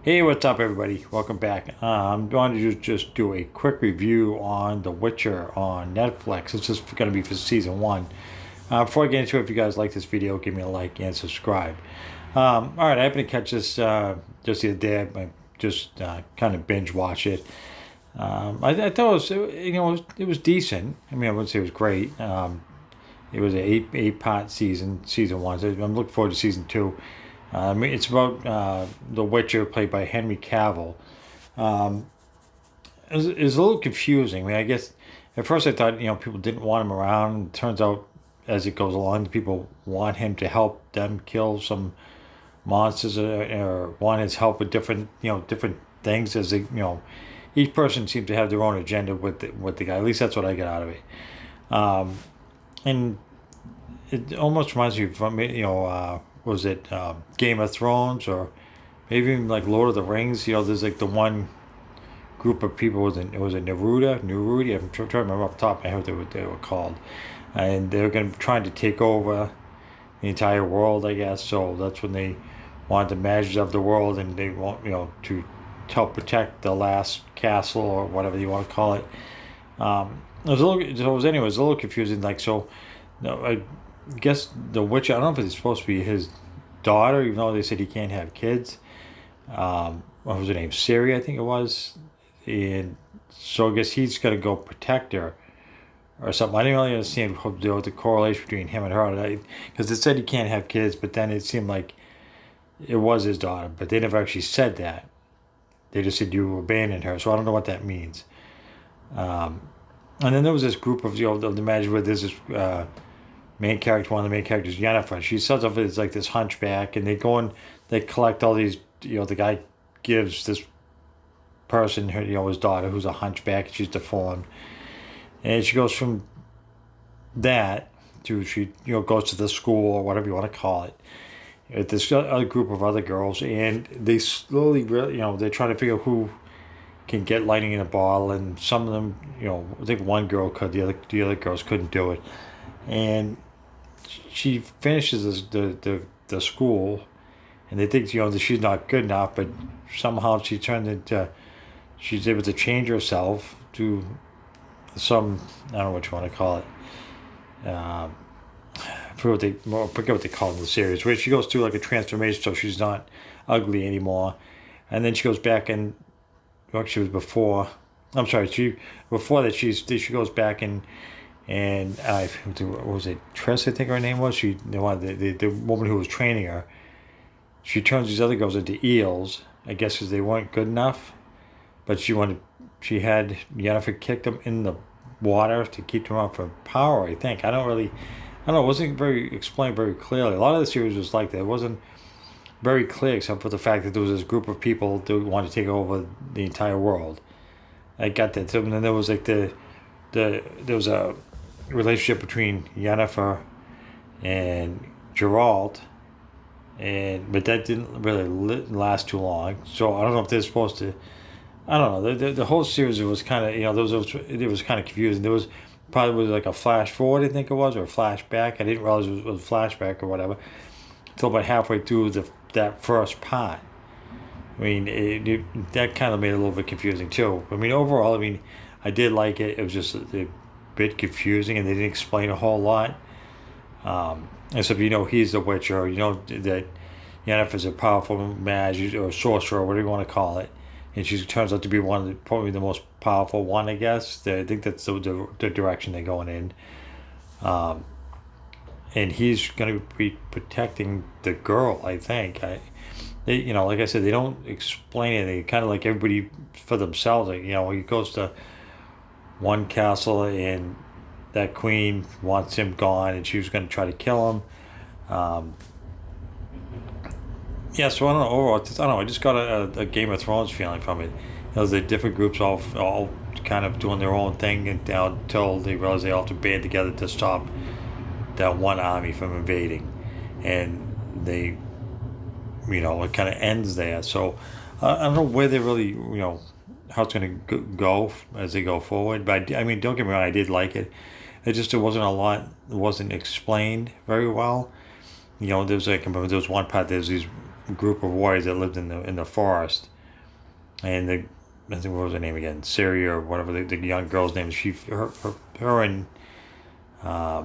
Hey, what's up, everybody? Welcome back. I'm going to just do a quick review on The Witcher on Netflix. It's just going to be for season one. Before I get into it, if you guys like this video, give me a like and subscribe. All right, I happened to catch this just the other day. I just kind of binge watch it. I thought it was decent. I mean, I wouldn't say it was great. It was an eight part season one. So I'm looking forward to season two. It's about The Witcher, played by Henry Cavill. It was a little confusing. I mean, I guess at first I thought people didn't want him around. It turns out, as it goes along, people want him to help them kill some monsters, or want his help with different things. As each person seems to have their own agenda with the guy. At least that's what I get out of it. And it almost reminds me of was it Game of Thrones, or maybe even like Lord of the Rings? There's like the one group of people. Was it Nerudi? I'm trying to remember off the top of my head what they were called, and they were trying to take over the entire world, I guess. So that's when they wanted the masters of the world, and they want to help protect the last castle, or whatever you want to call it. It was a little. Anyway, it was a little confusing. Like, so, no, I guess the witch. I don't know if it's supposed to be his daughter, even though they said he can't have kids. What was her name? Siri, I think it was. And so I guess he's gonna go protect her or something. I didn't really understand the correlation between him and her, because it said he can't have kids, but then it seemed like it was his daughter, but they never actually said that. They just said you abandoned her, so I don't know what that means. And then there was this group of the magic where there's this main character. One of the main characters, Yennefer. She starts off as like this hunchback, and they go and they collect all these. The guy gives this person his daughter, who's a hunchback. She's deformed, and she goes from that to she goes to the school, or whatever you want to call it. With this other group of other girls, and they slowly they're trying to figure out who can get lightning in a bottle, and some of them, I think one girl could, the other girls couldn't do it, and she finishes the school, and they think that she's not good enough, but somehow she's able to change herself to some, I don't know what you want to call it. I forget what they call it in the series, where she goes through like a transformation, so she's not ugly anymore, and then she goes back and. She was before. I'm sorry. Before that she goes back and what was it, Triss, I think her name was. The woman who was training her. She turns these other girls into eels, I guess, because they weren't good enough. But she had Yennefer kick them in the water to keep them up for power, I think. I don't know. It wasn't very explained very clearly. A lot of the series was like that. It wasn't very clear, except for the fact that there was this group of people that wanted to take over the entire world. I got that. And then there was like there was a relationship between Yennefer and Geralt, but that didn't really last too long. So I don't know if they're supposed to. I don't know. The whole series was kind of it was kind of confusing. There was probably like a flash forward, I think it was, or a flashback. I didn't realize it was a flashback or whatever until about halfway through that first part. I mean, that kind of made it a little bit confusing too. I mean, overall, I did like it. It was just a bit confusing, and they didn't explain a whole lot. Except he's the Witcher. That Yennefer's a powerful mage or sorcerer, or whatever you want to call it, and she turns out to be probably the most powerful one, I guess. I think that's the direction they're going in. And he's going to be protecting the girl, I think. Like I said, they don't explain it. They kind of like everybody for themselves. Like, he goes to one castle, and that queen wants him gone, and she was going to try to kill him. Yeah, so I don't know. Overall, I don't know. I just got a Game of Thrones feeling from it. The different groups all kind of doing their own thing, and until they realize they all have to band together to stop that one army from invading, and they it kind of ends there. So I don't know where they really how it's going to go as they go forward, but don't get me wrong, I did like it. It wasn't a lot. It wasn't explained very well. There was one part. There's these group of warriors that lived in the forest, and I think what was her name again, Siri or whatever the young girl's name. Her and I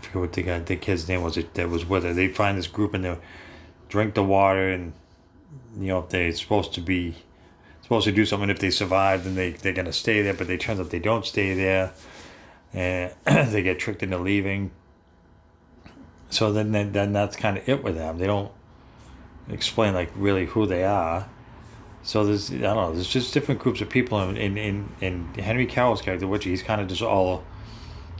forget what the kid's name was that was with her. They find this group and they drink the water, and if they're supposed to do something. If they survive, then they're gonna stay there. But they turns out they don't stay there, and they get tricked into leaving. So then that's kind of it with them. They don't explain like really who they are. So I don't know. There's just different groups of people in Henry Cavill's character, which he's kind of just all,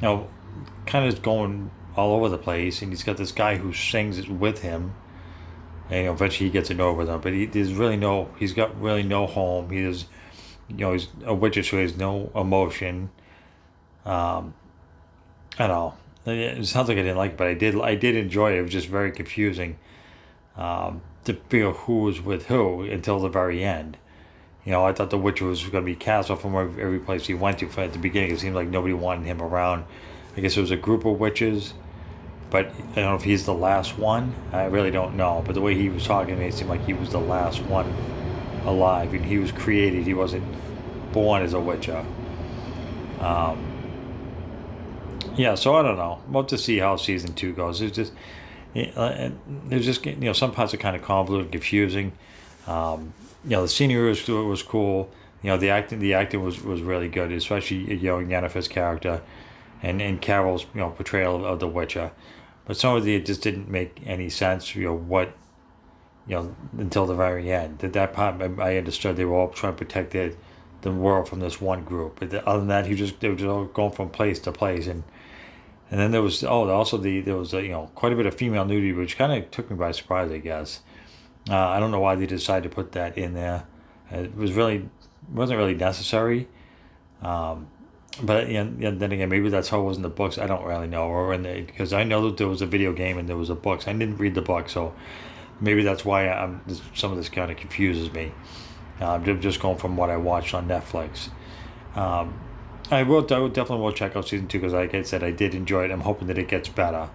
kind of going all over the place, and he's got this guy who sings it with him. And eventually he gets annoyed with him, but he's got really no home. He's a witcher, so he has no emotion. I don't know. It sounds like I didn't like it, but I did enjoy it. It was just very confusing to figure who was with who until the very end. I thought the Witcher was going to be cast off from every place he went to. At the beginning, it seemed like nobody wanted him around. I guess it was a group of witches, but I don't know if he's the last one. I really don't know. But the way he was talking to me, it seemed like he was the last one alive. And he was created. He wasn't born as a Witcher. Yeah, so I don't know. We'll have to see how season 2 goes. There's just some parts are kind of convoluted, and confusing. The scenery was cool. The acting was really good, especially Yennefer's character, and Carol's portrayal of the Witcher. But some of it just didn't make any sense. What until the very end. At that part, I understood they were all trying to protect the world from this one group. But other than that, they were just all going from place to place, and then there was there was quite a bit of female nudity, which kind of took me by surprise, I guess. I don't know why they decided to put that in there. It wasn't really necessary. But then again, maybe that's how it was in the books. I don't really know, because I know that there was a video game and there was a book. I didn't read the book, so maybe that's why some of this kind of confuses me. Just going from what I watched on Netflix. I definitely will check out season 2 because, like I said, I did enjoy it. I'm hoping that it gets better.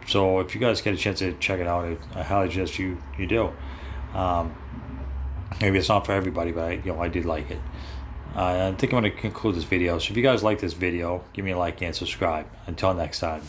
So if you guys get a chance to check it out, I highly suggest you do. Maybe it's not for everybody, but I did like it. I think I'm going to conclude this video. So if you guys like this video, give me a like and subscribe. Until next time.